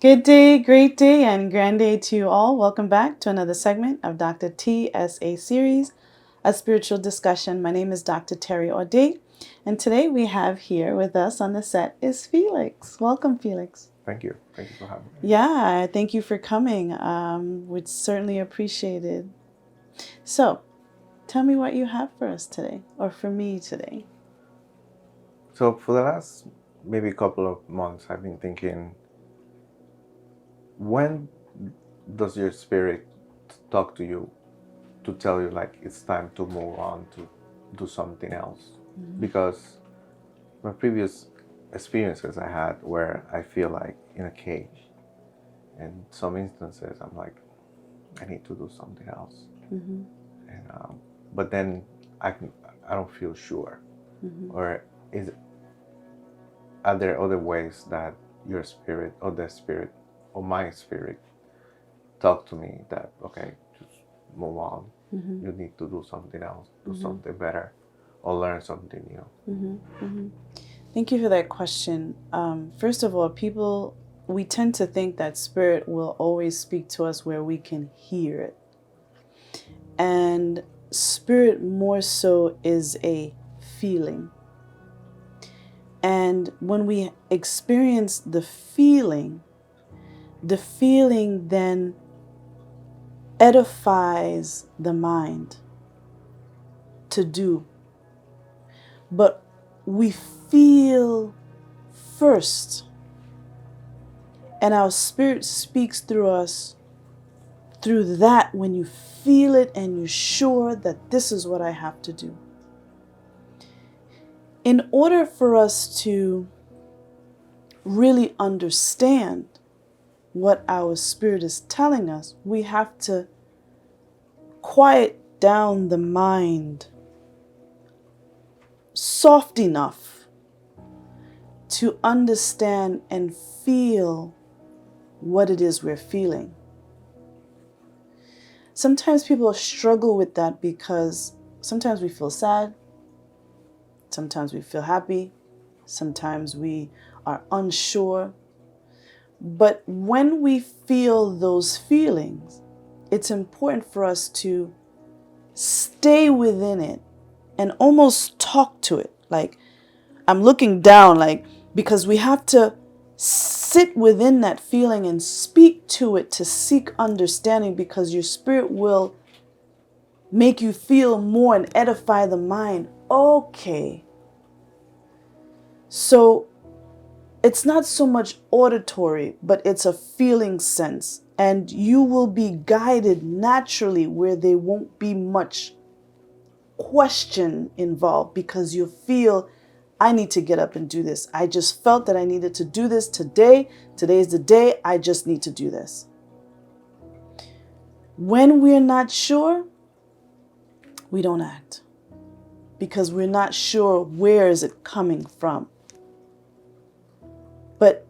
Good day, great day, and grand day to you all. Welcome back to another segment of Dr. TSA Series, a spiritual discussion. My name is Dr. Terry O'Day, and today we have here with us on the set is Felix. Welcome, Felix. Thank you. Thank you for having me. Yeah, thank you for coming. We'd certainly appreciate it. So, tell me what you have for us today, or for me today. So for the last maybe couple of months, I've been thinking, when does your spirit talk to you to tell you like it's time to move on to do something else? Because my previous experiences I had where I feel like in a cage, and some instances I'm like, I need to do something else. Mm-hmm. And but then I I don't feel sure. Or is are there other ways that your spirit or the spirit or my spirit talk to me that okay, just move on, you need to do something else, do something better, or learn something new? Thank you for that question. First of all, we tend to think that spirit will always speak to us where we can hear it. And spirit more so is a feeling. And when we experience the feeling then edifies the mind to do. But we feel first, and our spirit speaks through us through that when you feel it and you're sure that this is what I have to do. In order for us to really understand what our spirit is telling us, we have to quiet down the mind soft enough to understand and feel what it is we're feeling. Sometimes people struggle with that because sometimes we feel sad, sometimes we feel happy, sometimes we are unsure. But when we feel those feelings, it's important for us to stay within it and almost talk to it. Like, I'm looking down, because we have to sit within that feeling and speak to it to seek understanding, because your spirit will make you feel more and edify the mind. Okay. So it's not so much auditory, but it's a feeling sense. And you will be guided naturally where there won't be much question involved, because you feel, I need to get up and do this. I just felt that I needed to do this today. Today is the day. I just need to do this. When we're not sure, we don't act, because we're not sure where is it coming from. But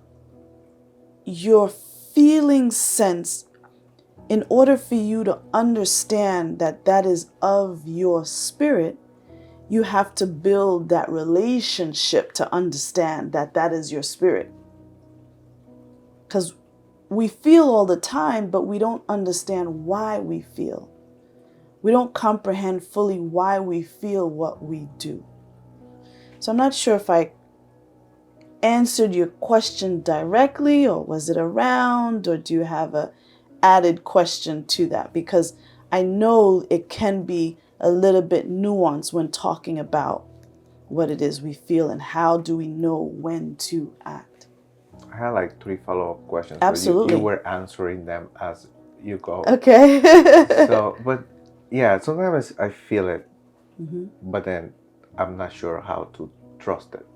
your feeling sense, in order for you to understand that that is of your spirit, you have to build that relationship to understand that that is your spirit. Because we feel all the time, but we don't understand why we feel. We don't comprehend fully why we feel what we do. So I'm not sure if I answered your question directly, or was it around, or do you have a added question to that? Because I know it can be a little bit nuanced when talking about what it is we feel and how do we know when to act. I had like 3 follow-up questions, Absolutely. but you were answering them as you go. Okay. So, but yeah, sometimes I feel it, but then I'm not sure how to trust it.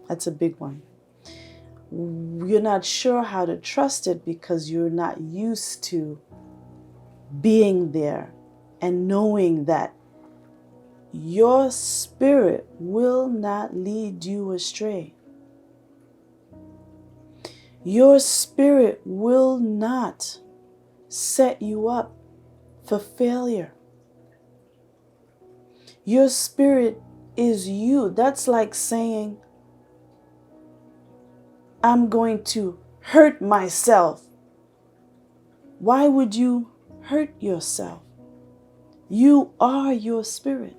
That's a big one. You're not sure how to trust it because you're not used to being there and knowing that your spirit will not lead you astray. Your spirit will not set you up for failure. Your spirit is you. That's like saying, I'm going to hurt myself. Why would you hurt yourself? You are your spirit.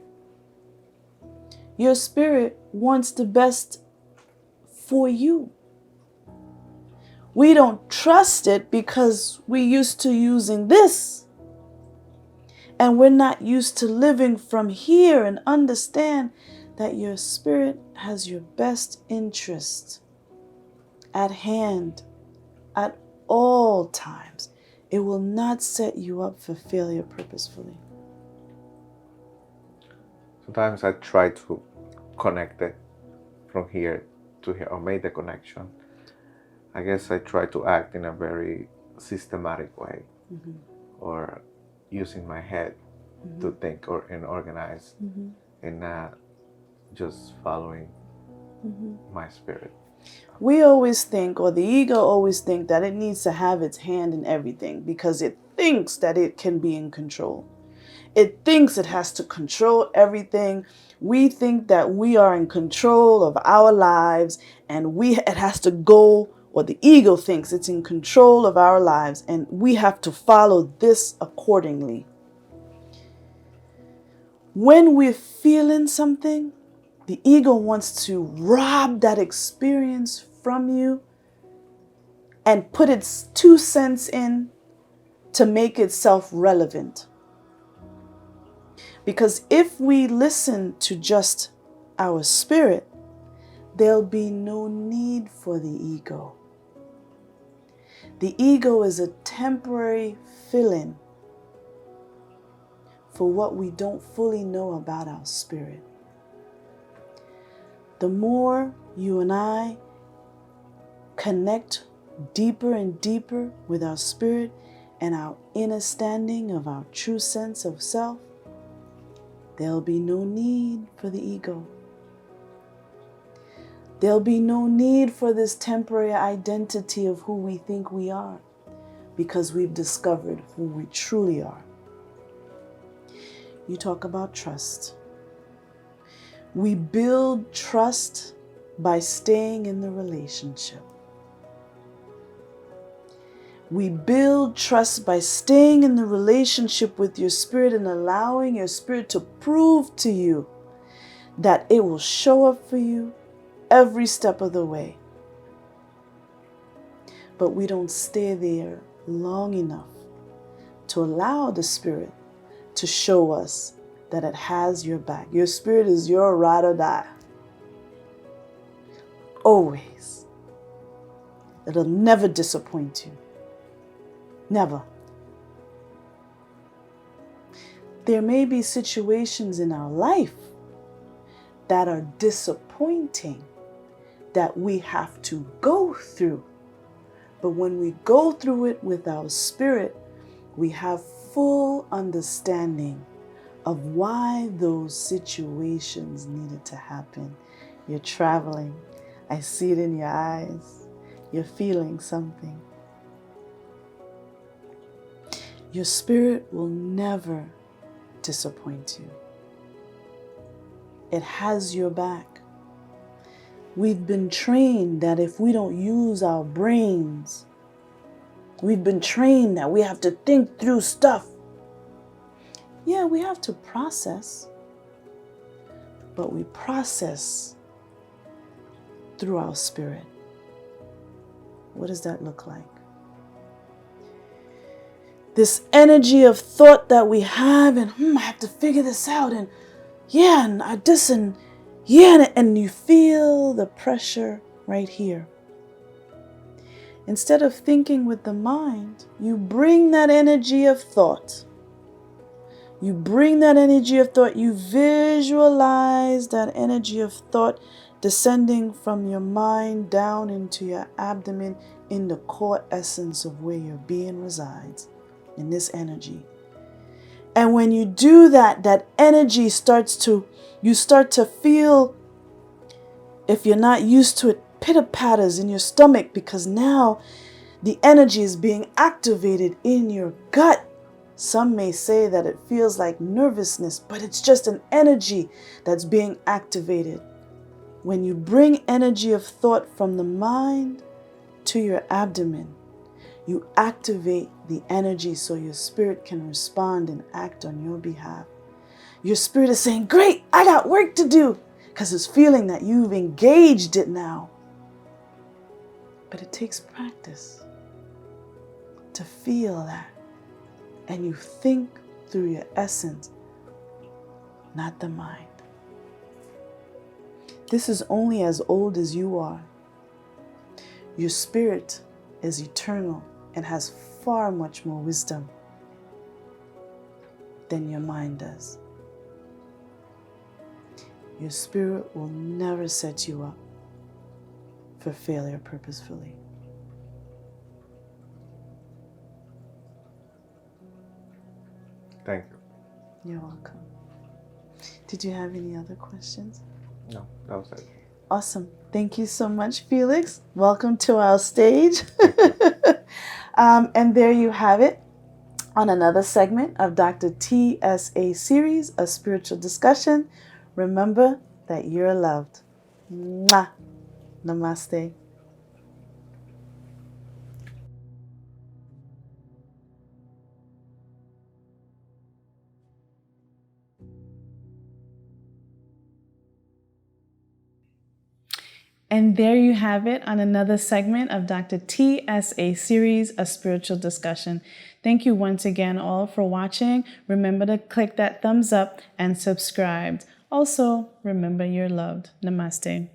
Your spirit wants the best for you. We don't trust it because we're used to using this. And we're not used to living from here and understand that your spirit has your best interest at hand at all times. It will not set you up for failure purposefully. Sometimes I try to connect it from here to here, or make the connection. I guess I try to act in a very systematic way, or using my head to think and organize, and not just following my spirit. We always think, or the ego always think, that it needs to have its hand in everything because it thinks that it can be in control. It thinks it has to control everything. We think that we are in control of our lives, and it has to go, or the ego thinks it's in control of our lives, and we have to follow this accordingly. When we're feeling something, the ego wants to rob that experience from you and put its 2 cents in to make itself relevant. Because if we listen to just our spirit, there'll be no need for the ego. The ego is a temporary fill-in for what we don't fully know about our spirit. The more you and I connect deeper and deeper with our spirit and our understanding of our true sense of self, there'll be no need for the ego. There'll be no need for this temporary identity of who we think we are, because we've discovered who we truly are. You talk about trust. We build trust by staying in the relationship. We build trust by staying in the relationship with your spirit and allowing your spirit to prove to you that it will show up for you every step of the way. But we don't stay there long enough to allow the spirit to show us that it has your back. Your spirit is your ride or die. Always. It'll never disappoint you. Never. There may be situations in our life that are disappointing, that we have to go through. But when we go through it with our spirit, we have full understanding of why those situations needed to happen. You're traveling. I see it in your eyes. You're feeling something. Your spirit will never disappoint you. It has your back. We've been trained that if we don't use our brains, we've been trained that we have to think through stuff. Yeah, we have to process, but we process through our spirit. What does that look like? This energy of thought that we have, and I have to figure this out, and yeah, and I this, and yeah, and you feel the pressure right here. Instead of thinking with the mind, you bring that energy of thought. You bring that energy of thought, you visualize that energy of thought descending from your mind down into your abdomen in the core essence of where your being resides, in this energy. And when you do that, that energy you start to feel, if you're not used to it, pitter-patters in your stomach, because now the energy is being activated in your gut. Some may say that it feels like nervousness, but it's just an energy that's being activated. When you bring energy of thought from the mind to your abdomen. You activate the energy so your spirit can respond and act on your behalf. Your spirit is saying, great, I got work to do, because it's feeling that you've engaged it now. But it takes practice to feel that. And you think through your essence, not the mind. This is only as old as you are. Your spirit is eternal and has far much more wisdom than your mind does. Your spirit will never set you up for failure purposefully. Thank you. You're welcome. Did you have any other questions? No, that was it. Awesome. Thank you so much, Felix. Welcome to our stage. And there you have it on another segment of Dr. TSA Series, a spiritual discussion. Remember that you're loved. Mwah. Namaste. And there you have it on another segment of Dr. TSA Series, a spiritual discussion. Thank you once again all for watching. Remember to click that thumbs up and subscribe. Also, remember you're loved. Namaste.